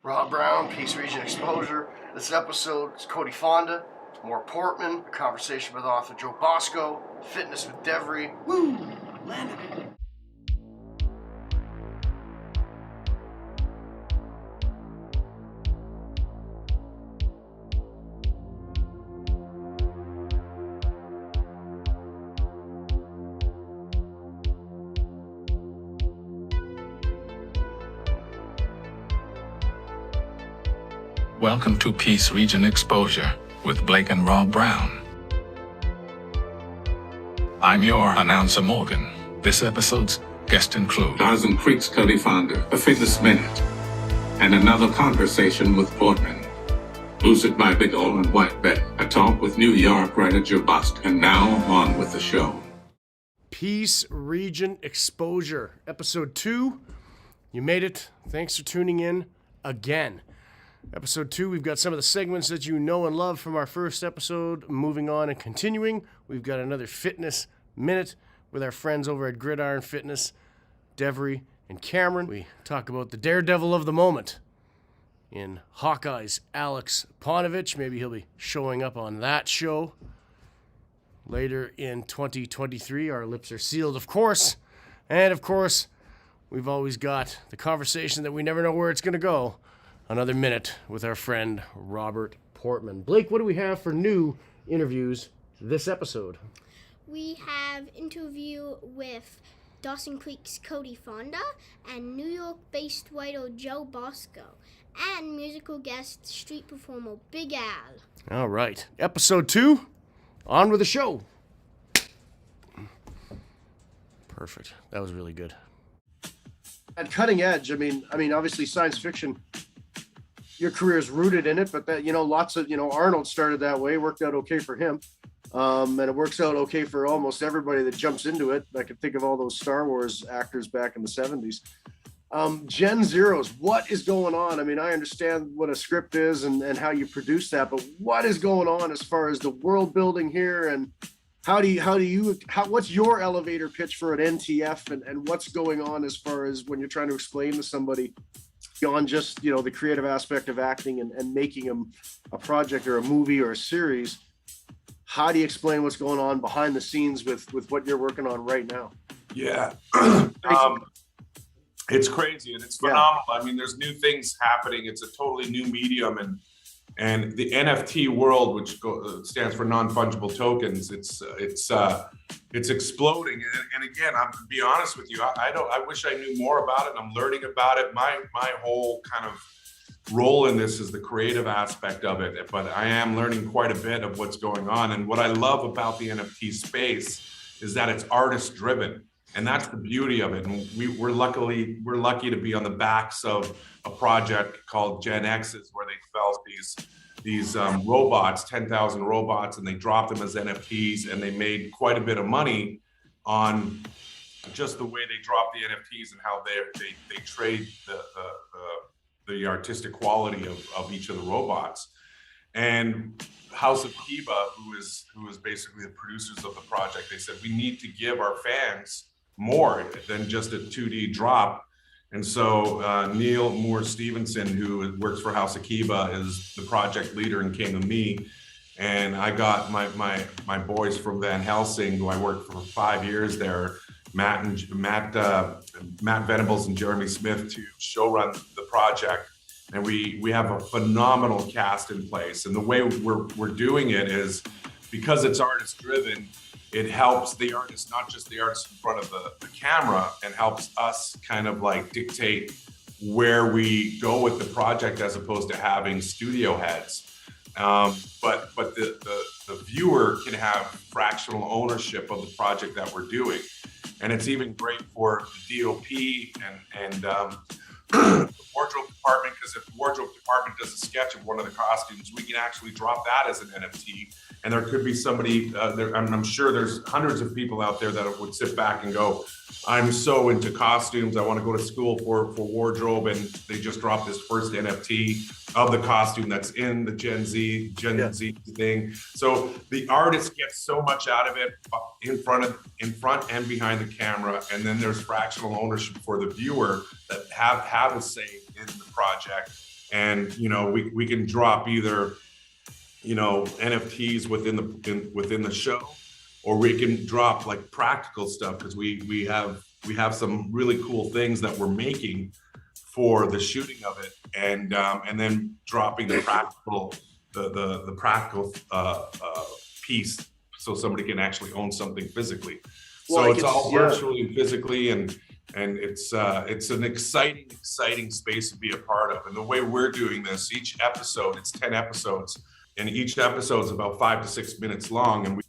Rob Brown, Peace Region Xposure. This episode is Cody Fonda, more Portman, a conversation with author Joe Bosco, fitness with Devry. Woo! Landed it. Welcome to Peace Region Exposure with Blake and Rob Brown. I'm your announcer Morgan. This episode's guests include Dawson Creek's Cody Fonda, a fitness minute, and another conversation with Portman. Boosted by Big Ol' and White Bet, a talk with New York writer Joe Bosco. And now on with the show. Peace Region Exposure, episode 2. You made it. Thanks for tuning in again. Episode 2, we've got some of the segments that you know and love from our first episode. Moving on and continuing, we've got another fitness minute with our friends over at Gridiron Fitness, Devry and Cameron. We talk about the daredevil of the moment in Hawkeye's Aleks Paunovic. Maybe he'll be showing up on that show later in 2023. Our lips are sealed, of course. And, of course, we've always got the conversation that we never know where it's going to go. Another minute with our friend Robert Portman. Blake, what do we have for new interviews this episode? We have interview with Dawson Creek's Cody Fonda and New York-based writer Joe Bosco and musical guest street performer Big Al. All right, episode 2, on with the show. Perfect. That was really good. At cutting edge, I mean, obviously science fiction. Your career is rooted in it, but that, lots of, Arnold started that way, worked out okay for him. And it works out okay for almost everybody that jumps into it. I can think of all those Star Wars actors back in the 70s. Gen Zeros, what is going on? I mean, I understand what a script is and how you produce that, but what is going on as far as the world building here? And what's your elevator pitch for an NTF and what's going on as far as when you're trying to explain to somebody beyond just, the creative aspect of acting and making them a project or a movie or a series? How do you explain what's going on behind the scenes with what you're working on right now? Yeah. It's crazy and it's phenomenal. Yeah. I mean, there's new things happening. It's a totally new medium, and the NFT world, which stands for non-fungible tokens, it's exploding. And again, I'm to be honest with you, I wish I knew more about it. I'm learning about it. My whole kind of role in this is the creative aspect of it, but I am learning quite a bit of what's going on. And what I love about the NFT space is that it's artist driven, and that's the beauty of it. And we're lucky to be on the backs of a project called Gen X's, where they developed these robots, 10,000 robots, and they dropped them as NFTs, and they made quite a bit of money on just the way they drop the NFTs and how they trade the artistic quality of each of the robots. And House of Kiba, who is basically the producers of the project, they said, we need to give our fans more than just a 2D drop. And so Neil Moore Stevenson, who works for House of Kiba, is the project leader and came to me. And I got my boys from Van Helsing, who I worked for 5 years there, Matt Venables and Jeremy Smith, to show run the project. And we have a phenomenal cast in place. And the way we're doing it is because it's artist driven, it helps the artist, not just the artist in front of the camera, and helps us kind of like dictate where we go with the project as opposed to having studio heads. But the viewer can have fractional ownership of the project that we're doing. And it's even great for the DOP and the wardrobe department, because if the wardrobe department does a sketch of one of the costumes, we can actually drop that as an NFT. And there could be somebody, I'm sure there's hundreds of people out there that would sit back and go, I'm so into costumes, I want to go to school for wardrobe, and they just dropped this first NFT of the costume that's in the Gen Z thing. So the artist gets so much out of it in front and behind the camera, and then there's fractional ownership for the viewer that have a say in the project. and we can drop either NFTs within the show, or we can drop like practical stuff, because we have some really cool things that we're making for the shooting of it, and then dropping the practical piece, so somebody can actually own something physically. Well, So it's all virtually and physically, and it's an exciting space to be a part of. And the way we're doing this, each episode, it's 10 episodes, and each episode is about 5 to 6 minutes long. And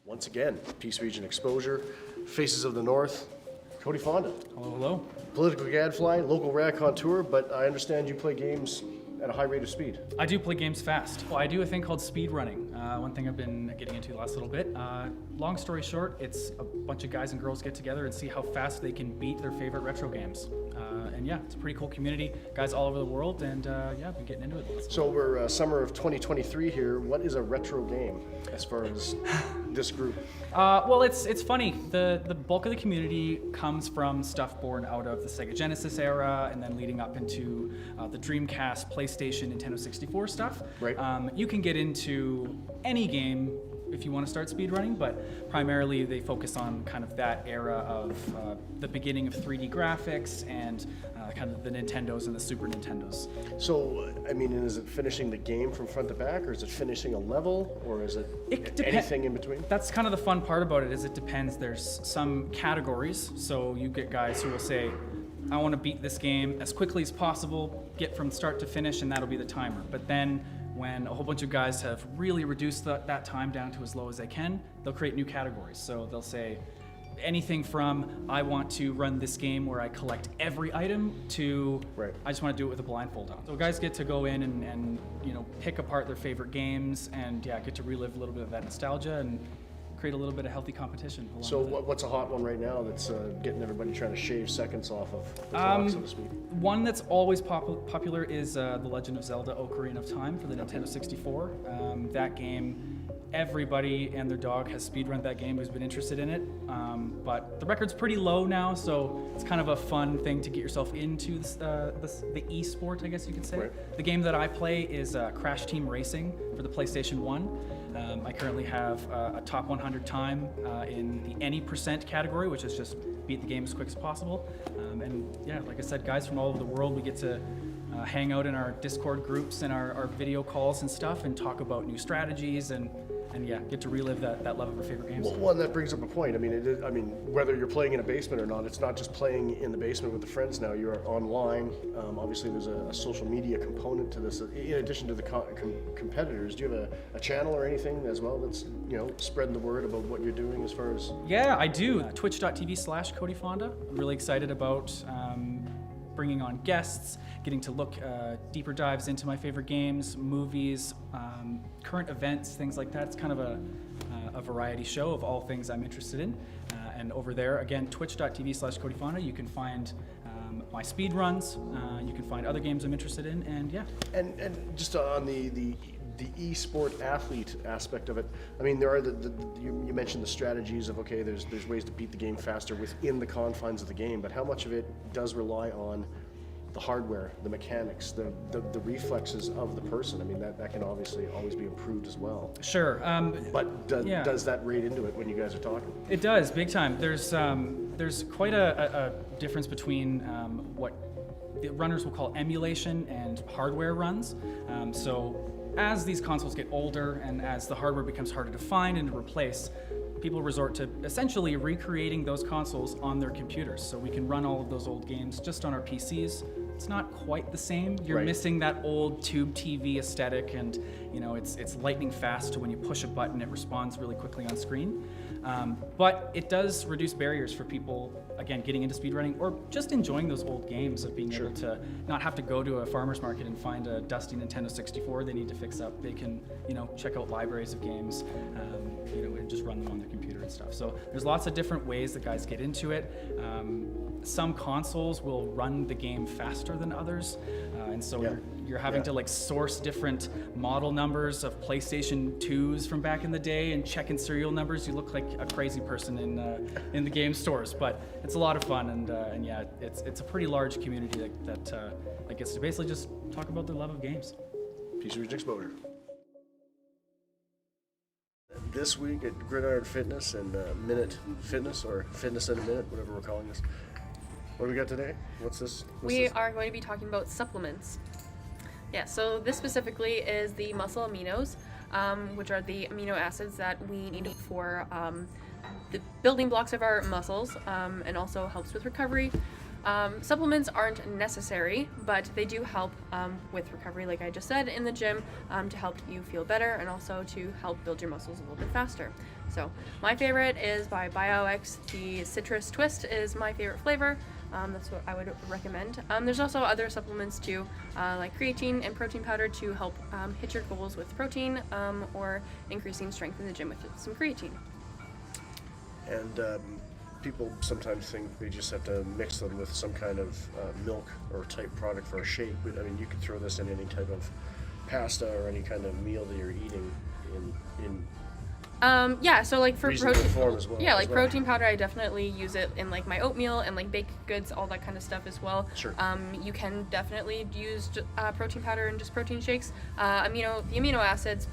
Once again, Peace Region Exposure, Faces of the North, Cody Fonda. Hello. Political gadfly, local raconteur, but I understand you play games at a high rate of speed. I do play games fast. Well, I do a thing called speedrunning. One thing I've been getting into the last little bit. Long story short, it's a bunch of guys and girls get together and see how fast they can beat their favorite retro games. And yeah, it's a pretty cool community. Guys all over the world, and yeah, I've been getting into it. So we're summer of 2023 here. What is a retro game as far as this group? Well, it's funny. The bulk of the community comes from stuff born out of the Sega Genesis era, and then leading up into the Dreamcast, PlayStation, Nintendo 64 stuff. Right. You can get into any game if you want to start speedrunning, but primarily they focus on kind of that era of the beginning of 3D graphics and kind of the Nintendos and the Super Nintendos. So, I mean, is it finishing the game from front to back, or is it finishing a level, or is it anything in between? That's kind of the fun part about it, is it depends. There's some categories, so you get guys who will say, I want to beat this game as quickly as possible, get from start to finish, and that'll be the timer. But then when a whole bunch of guys have really reduced that time down to as low as they can, they'll create new categories. So they'll say anything from, I want to run this game where I collect every item, to I just want to do it with a blindfold on. So guys get to go in and pick apart their favorite games, and yeah, get to relive a little bit of that nostalgia and create a little bit of healthy competition. So what's a hot one right now that's getting everybody trying to shave seconds off of the clock, so to speak? One that's always popular is The Legend of Zelda: Ocarina of Time for the Nintendo 64. That game, everybody and their dog has speedrun that game who's been interested in it. But the record's pretty low now, so it's kind of a fun thing to get yourself into the e-sport, I guess you could say. Right. The game that I play is Crash Team Racing for the PlayStation 1. I currently have a top 100 time in the any percent category, which is just beat the game as quick as possible. And yeah, like I said, guys from all over the world, we get to hang out in our Discord groups and our video calls and stuff, and talk about new strategies, and yeah, get to relive that love of our favorite games. Well, and that brings up a point. I mean, whether you're playing in a basement or not, it's not just playing in the basement with the friends now. You're online. Obviously, there's a social media component to this. In addition to the competitors, do you have a channel or anything as well that's spreading the word about what you're doing as far as? Yeah, I do. Twitch.tv/Cody Fonda. I'm really excited about bringing on guests, getting to look deeper dives into my favorite games, movies, current events, things like that. It's kind of a variety show of all things I'm interested in. And over there, again, twitch.tv/Cody Fonda, you can find my speed runs, you can find other games I'm interested in, and yeah. And just on the e-sport athlete aspect of it, I mean, there are you mentioned the strategies of, okay, there's ways to beat the game faster within the confines of the game, but how much of it does rely on the hardware, the mechanics, the reflexes of the person? I mean, that can obviously always be improved as well. Sure. But does that rate into it when you guys are talking? It does, big time. There's quite a difference between what the runners will call emulation and hardware runs. So as these consoles get older and as the hardware becomes harder to find and to replace, people resort to essentially recreating those consoles on their computers. So we can run all of those old games just on our PCs. It's not quite the same. You're missing that old tube TV aesthetic, and it's lightning fast. When you push a button, it responds really quickly on screen. But it does reduce barriers for people, again, getting into speedrunning or just enjoying those old games, of being able to not have to go to a farmer's market and find a dusty Nintendo 64 they need to fix up. They can, check out libraries of games, and just run them on their computer and stuff. So there's lots of different ways that guys get into it. some consoles will run the game faster than others, and so you're having to like source different model numbers of PlayStation 2s from back in the day and checking serial numbers. You look like a crazy person in the game stores, but it's a lot of fun, and yeah, it's a pretty large community that gets to basically just talk about their love of games. PC Region Xposure. This week at Gridiron Fitness and Minute Fitness, or Fitness in a Minute, whatever we're calling this. What do we got today? What's this? We are going to be talking about supplements. Yeah, so this specifically is the muscle aminos, which are the amino acids that we need for the building blocks of our muscles, and also helps with recovery. Supplements aren't necessary, but they do help with recovery, like I just said, in the gym, to help you feel better and also to help build your muscles a little bit faster. So my favorite is by Aleks. The citrus twist is my favorite flavor. That's what I would recommend. There's also other supplements too, like creatine and protein powder to help hit your goals with protein, or increasing strength in the gym with some creatine. And people sometimes think they just have to mix them with some kind of milk or type product for a shake, but I mean, you could throw this in any type of pasta or any kind of meal that you're eating in yeah, so like for reasonable protein, form as well. yeah, like protein powder, I definitely use it in like my oatmeal and like baked goods, all that kind of stuff as well. Sure. You can definitely use protein powder in just protein shakes. The amino acids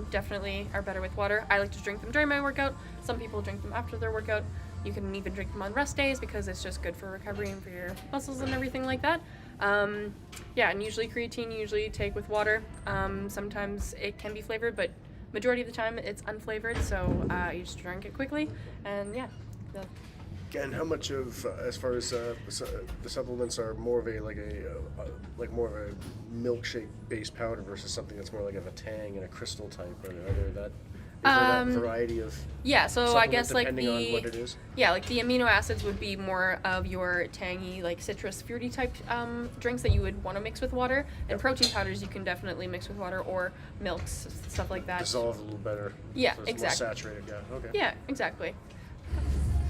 definitely are better with water. I like to drink them during my workout. Some people drink them after their workout. You can even drink them on rest days because it's just good for recovery and for your muscles and everything like that. Yeah, and usually creatine you usually take with water. Sometimes it can be flavored, but majority of the time it's unflavored, so you just drink it quickly, and yeah. And how much of, as far as the supplements are more of a like more of a milkshake based powder versus something that's more like of a Tang and a crystal type? Is there that variety of? Yeah, so I guess like depending on what it is. Yeah, like the amino acids would be more of your tangy, like citrus fruity type drinks that you would want to mix with water, and protein powders you can definitely mix with water or milks, stuff like that. Dissolve a little better. Yeah, so it's exactly. More saturated, yeah. Okay. Yeah, exactly.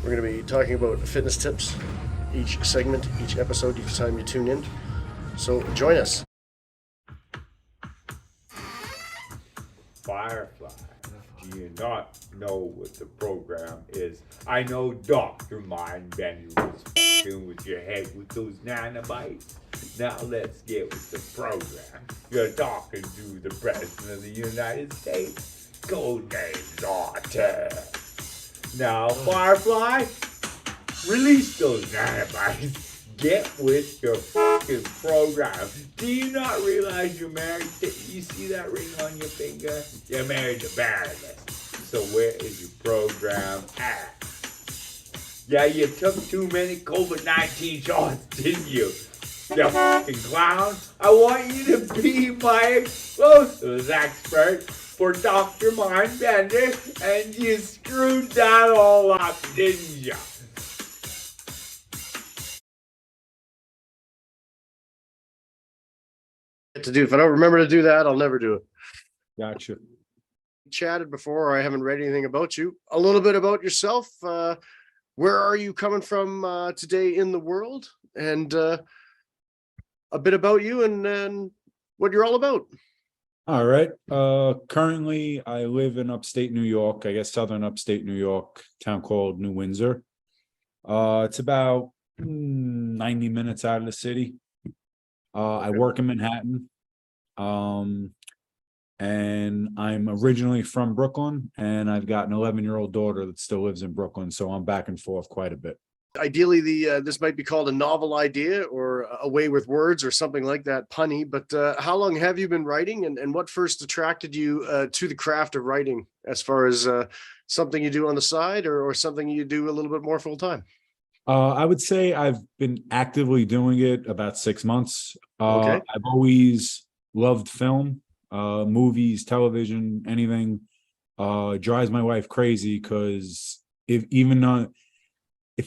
We're going to be talking about fitness tips each segment, each episode, each time you tune in. So join us. Firefly. Do you not know what the program is? I know Dr. Mindbender was f***ing with your head with those nanobites. Now let's get with the program. You're talking to the President of the United States. Codenames Artez. Now, Firefly, release those nanobites. Get with your fucking program. Do you not realize you're married? You see that ring on your finger? You're married to Baroness. So where is your program at? Yeah, you took too many COVID-19 shots, didn't you? You fucking clown. I want you to be my explosives expert for Dr. Mindbender, and you screwed that all up, didn't you? To do. If I don't remember to do that, I'll never do it. Gotcha. Chatted before, or I haven't read anything about you. A little bit about yourself. Where are you coming from today in the world, and a bit about you and what you're all about. All right. Currently, I live in upstate New York. I guess southern upstate New York, town called New Windsor. It's about 90 minutes out of the city. I work in Manhattan, and I'm originally from Brooklyn, and I've got an 11-year-old daughter that still lives in Brooklyn, so I'm back and forth quite a bit. Ideally, this might be called a novel idea or a way with words or something like that, punny, but how long have you been writing, and what first attracted you to the craft of writing, as far as something you do on the side or something you do a little bit more full time? I would say I've been actively doing it about 6 months. Okay. I've always loved film, movies, television, anything. Drives my wife crazy because if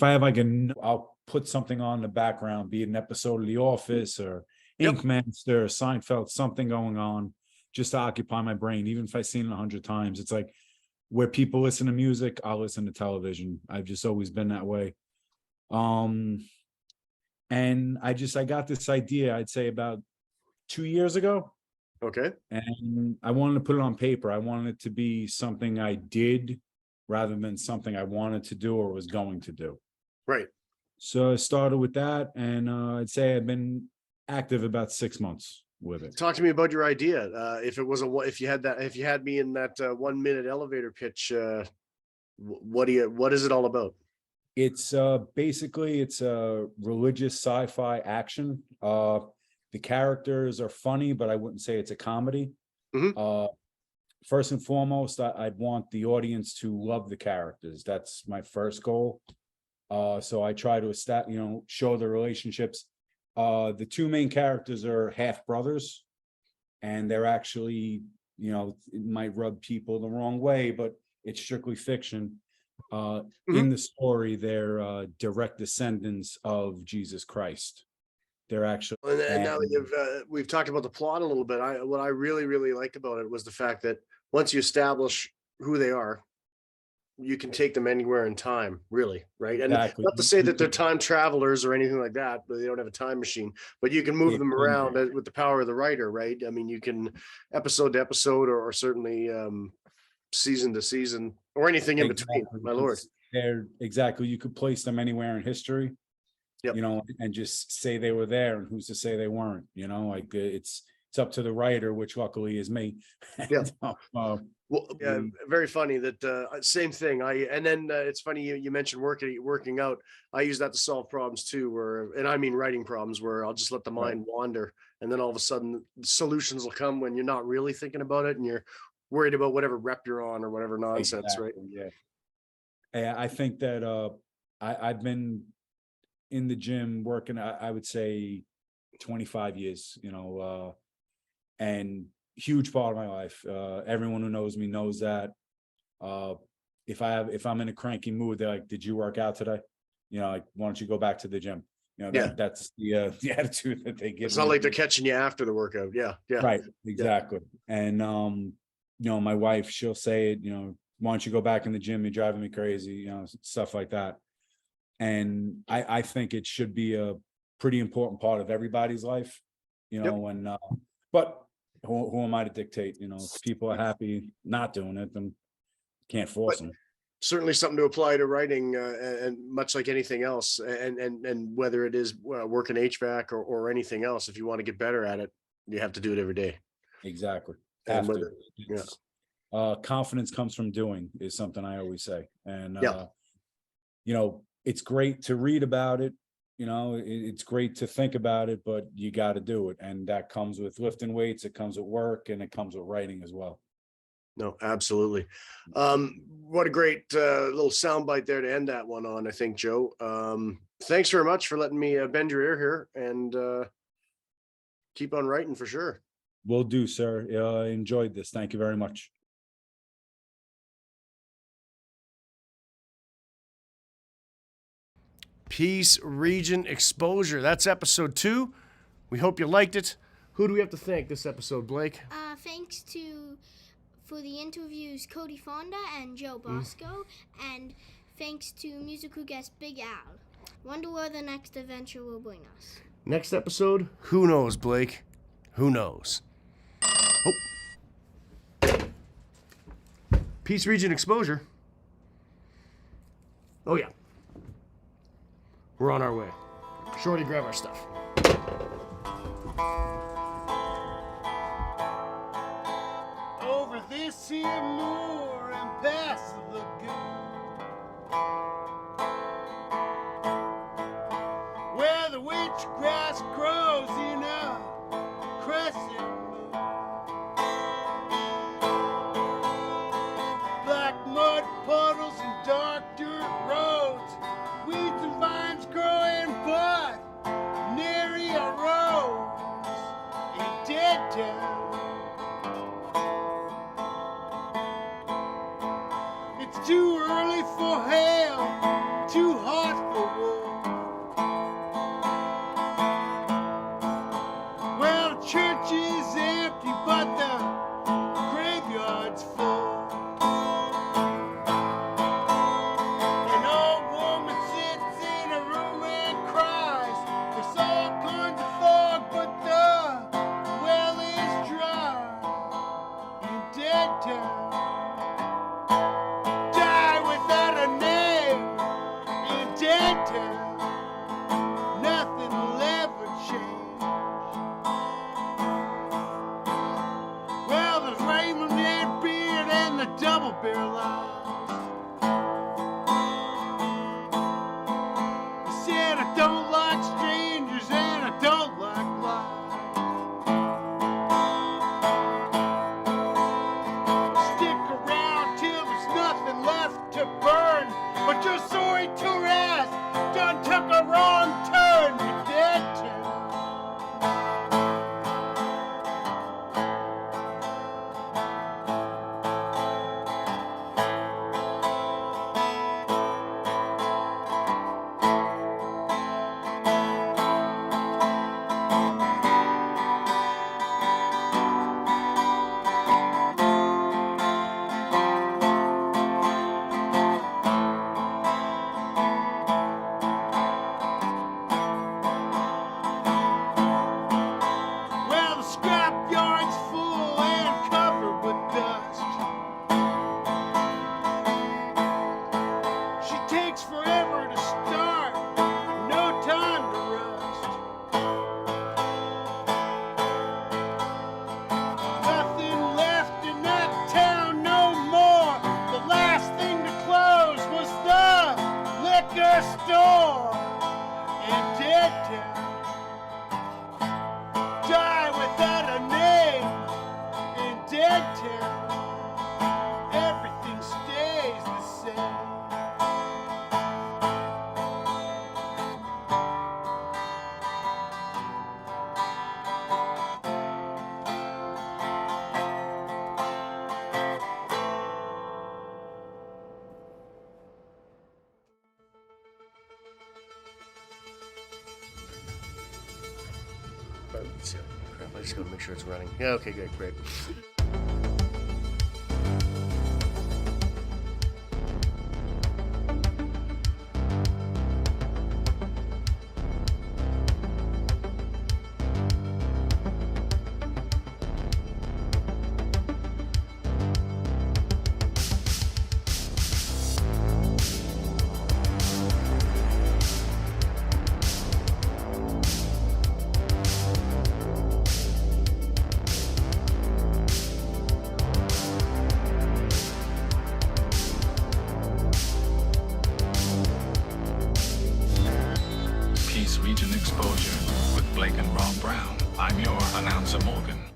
I have I'll put something on in the background, be it an episode of The Office or Ink Master or Seinfeld, something going on just to occupy my brain. Even if I've seen it 100 times, it's like where people listen to music, I'll listen to television. I've just always been that way. And I got this idea, I'd say about 2 years ago. Okay. And I wanted to put it on paper. I wanted it to be something I did rather than something I wanted to do or was going to do. Right. So I started with that, and I'd say I've been active about 6 months with it. Talk to me about your idea. If you had me in that 1 minute elevator pitch, what is it all about? It's basically it's a religious sci-fi action. The characters are funny, but I wouldn't say it's a comedy. Mhm. First and foremost, I'd want the audience to love the characters. That's my first goal. So I try to show the relationships. The two main characters are half brothers, and they're actually, it might rub people the wrong way, but it's strictly fiction. In the story, they're direct descendants of Jesus Christ. They're actually. And now that we've talked about the plot a little bit, what I really, really liked about it was the fact that once you establish who they are, you can take them anywhere in time, really, right? And Exactly. not to say that they're time travelers or anything like that, but they don't have a time machine, but you can move them around with the power of the writer, right? I mean, you can episode to episode or certainly season to season or anything in between, my lord. They're exactly, you could place them anywhere in history. Yep. And just say they were there, and who's to say they weren't, like it's up to the writer, which luckily is me. Yeah. Well, yeah, very funny that same thing. It's funny you mentioned working out. I use that to solve problems too, and I mean writing problems where I'll just let the mind wander, and then all of a sudden solutions will come when you're not really thinking about it and you're worried about whatever rep you're on or whatever nonsense, Exactly, right? Yeah. I think that I've been in the gym working, I would say 25 years, and huge part of my life. Everyone who knows me knows that. If I'm in a cranky mood, they're like, "Did you work out today?" Like, "Why don't you go back to the gym?" That's the attitude that they give. It's not like they're catching you after the workout. Yeah. Right. Exactly. And my wife, she'll say it. "Why don't you go back in the gym? You're driving me crazy." Stuff like that. And I think it should be a pretty important part of everybody's life. But who am I to dictate? If people are happy not doing it, then can't force them. Certainly something to apply to writing, and much like anything else, and whether it is working HVAC or anything else, if you want to get better at it, you have to do it every day. Exactly. And confidence comes from doing, is something I always say. And it's great to read about it. It's great to think about it, but you got to do it. And that comes with lifting weights, it comes with work, and it comes with writing as well. No, absolutely. What a great little soundbite there to end that one on, I think, Joe. Thanks very much for letting me bend your ear here, and keep on writing for sure. Will do, sir. I enjoyed this. Thank you very much. Peace Region Exposure. That's episode 2. We hope you liked it. Who do we have to thank this episode, Blake? Thanks for the interviews, Cody Fonda and Joe Bosco, and thanks to musical guest Big Al. Wonder where the next adventure will bring us. Next episode? Who knows, Blake? Who knows? Oh. Peace Region Exposure. Oh, yeah. We're on our way. Shorty, grab our stuff. Over this here moor and past the lagoon, where the witch grass grows in a crescent moon, black mud puddles and dark dirt roads, weeds and vines growing, but nary a rose in dead town. It's too early for hail, too hot for wool. dead town. Die without a name in dead town. Everything stays the same. Let's see. Crap, I just gotta make sure it's running. Yeah, okay, good, great. Peace Region Exposure with Blake and Rob Brown. I'm your announcer, Morgan.